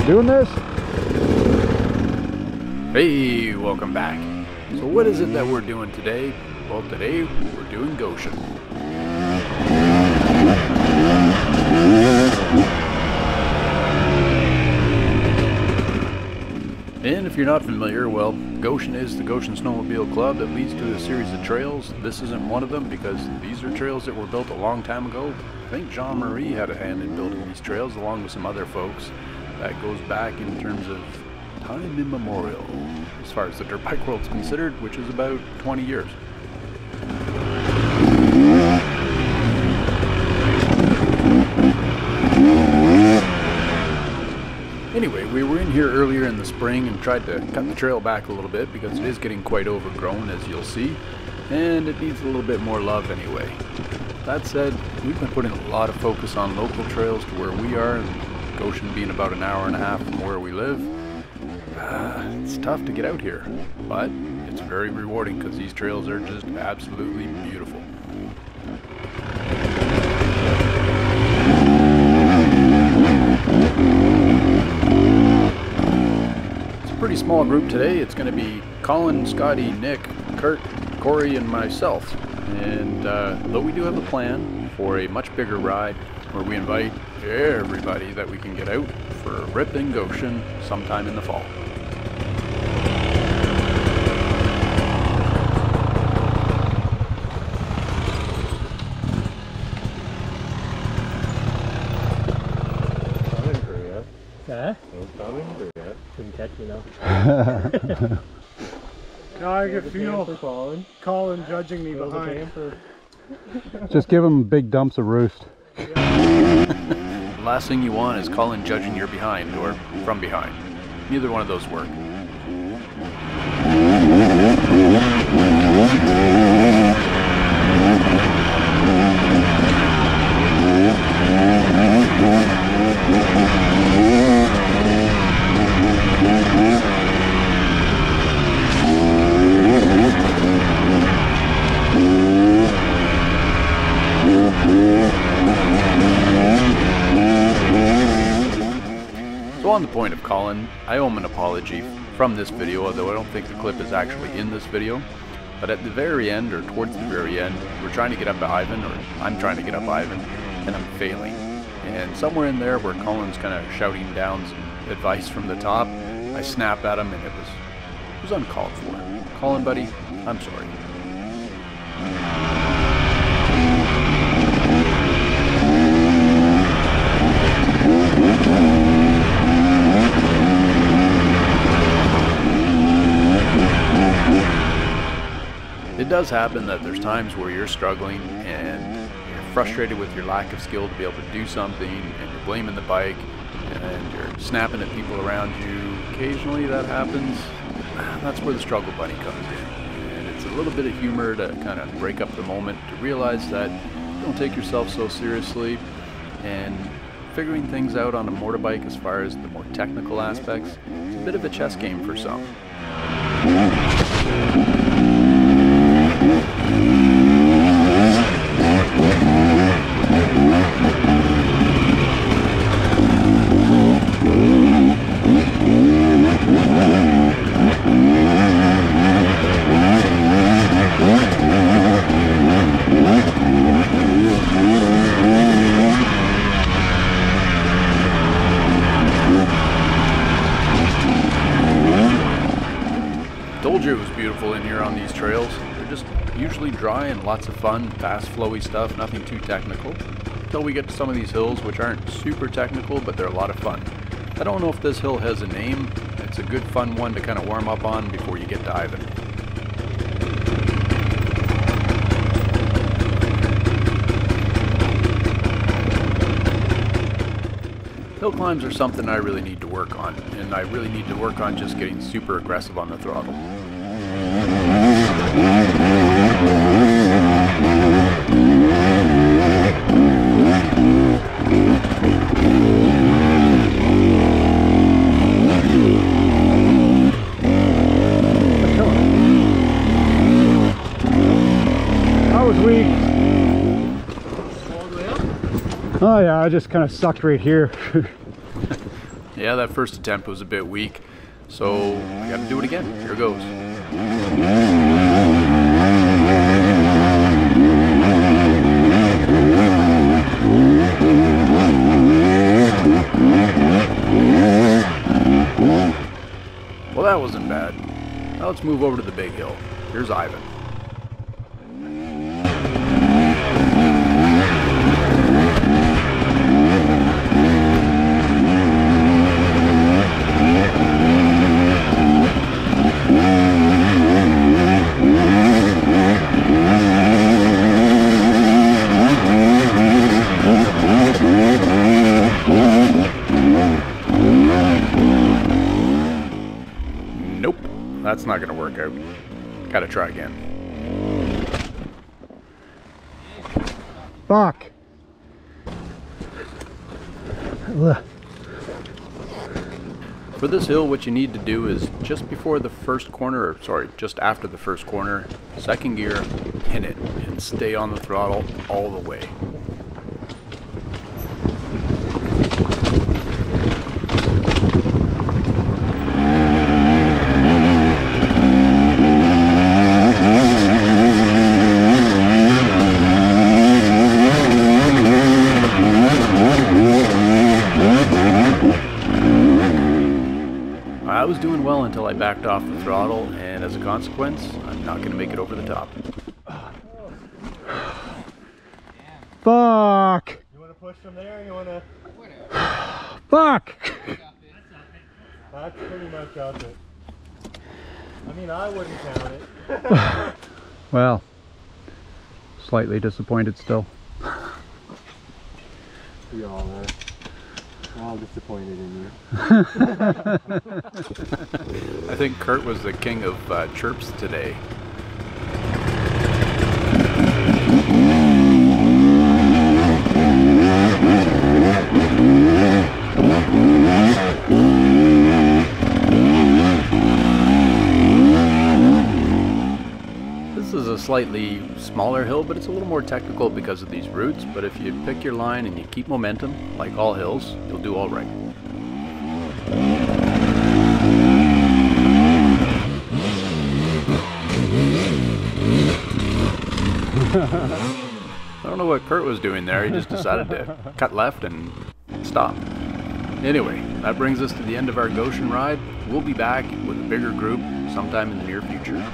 Doing this? Hey, welcome back. So what is it that we're doing today? Well, today we're doing Goshen. And if you're not familiar, well, Goshen is the Goshen Snowmobile Club that leads to a series of trails. This isn't one of them because these are trails that were built a long time ago. I think Jean-Marie had a hand in building these trails along with some other folks. That goes back in terms of time immemorial, as far as the dirt bike world's considered, which is about 20 years. Anyway, we were in here earlier in the spring and tried to cut the trail back a little bit because it is getting quite overgrown, as you'll see, and it needs a little bit more love anyway. That said, we've been putting a lot of focus on local trails to where we are, and Goshen being about an hour and a half from where we live. It's tough to get out here, but it's very rewarding because these trails are just absolutely beautiful. It's a pretty small group today. It's going to be Colin, Scotty, Nick, Kurt, Corey, and myself. And though we do have a plan for a much bigger ride where we invite everybody that we can get out for a rip in Goshen sometime in the fall. Huh? Couldn't catch me though. I can feel Colin judging me behind. Just give them big dumps of roost. The last thing you want is Colin judging your behind or from behind. Neither one of those work. So on the point of Colin, I owe him an apology from this video, although I don't think the clip is actually in this video. But at the very end, or towards the very end, we're trying to get up Ivan, or I'm trying to get up Ivan, and I'm failing. And somewhere in there where Colin's kind of shouting down some advice from the top, I snap at him and it was uncalled for. Colin, buddy, I'm sorry. It does happen that there's times where you're struggling and you're frustrated with your lack of skill to be able to do something, and you're blaming the bike and you're snapping at people around you. Occasionally that happens. That's where the struggle buddy comes in. And it's a little bit of humor to kind of break up the moment, to realize that you don't take yourself so seriously, and figuring things out on a motorbike as far as the more technical aspects, it's a bit of a chess game for some. Told you it was beautiful in here on these trails. They're just usually dry and lots of fun, fast flowy stuff, nothing too technical. Until we get to some of these hills, which aren't super technical, but they're a lot of fun. I don't know if this hill has a name. It's a good fun one to kind of warm up on before you get to Ivan. Hill climbs are something I really need to work on, and I really need to work on just getting super aggressive on the throttle. Oh yeah, I just kind of sucked right here. Yeah, that first attempt was a bit weak, so I gotta do it again. Here goes. Well, that wasn't bad. Now let's move over to the big hill. Here's Ivan. Nope, that's not gonna work out. Gotta try again. Fuck! Ugh. For this hill, what you need to do is just before the first corner, or sorry, just after the first corner, second gear, pin it, and stay on the throttle all the way. I was doing well until I backed off the throttle, and as a consequence, I'm not going to make it over the top. Fuck! You want to push from there or you want to... Fuck! That's pretty much up it. I mean, I wouldn't count it. Well, slightly disappointed still. We all are. We're all disappointed in you. I think Kurt was the king of chirps today. This is a slightly smaller hill, but it's a little more technical because of these roots. But if you pick your line and you keep momentum, like all hills, you'll do all right. I don't know what Kurt was doing there. He just decided to cut left and stop. Anyway, that brings us to the end of our Goshen ride. We'll be back with a bigger group sometime in the near future.